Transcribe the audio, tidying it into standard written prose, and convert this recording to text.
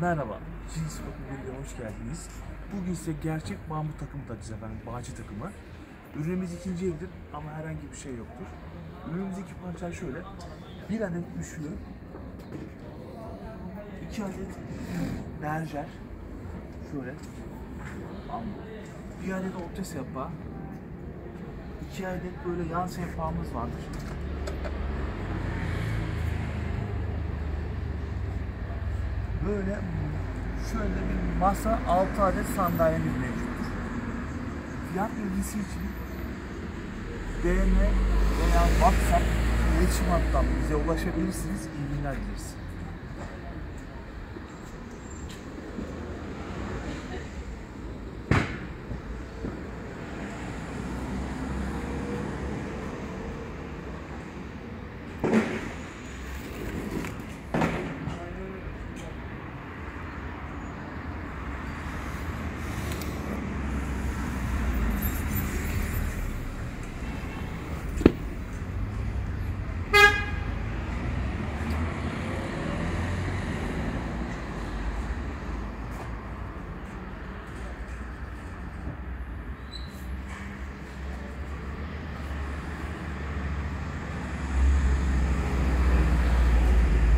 Merhaba, cins Mobilya'ya hoş geldiniz. Bugün size gerçek bambu takımı takacağız efendim, bahçe takımı. Ürünümüz ikinci eldir ama herhangi bir şey yoktur. Ürünümüzdeki parçalar şöyle: bir adet üçlü, iki adet berjer, şöyle bambu, bir adet orta sehpa, iki adet böyle yan sehpamız vardır. Böyle şöyle bir masa, 6 adet sandalyemiz mevcuttur. Fiyat bilgisi için DM veya WhatsApp iletişim hattından bize ulaşabilirsiniz. İyi günler dileriz.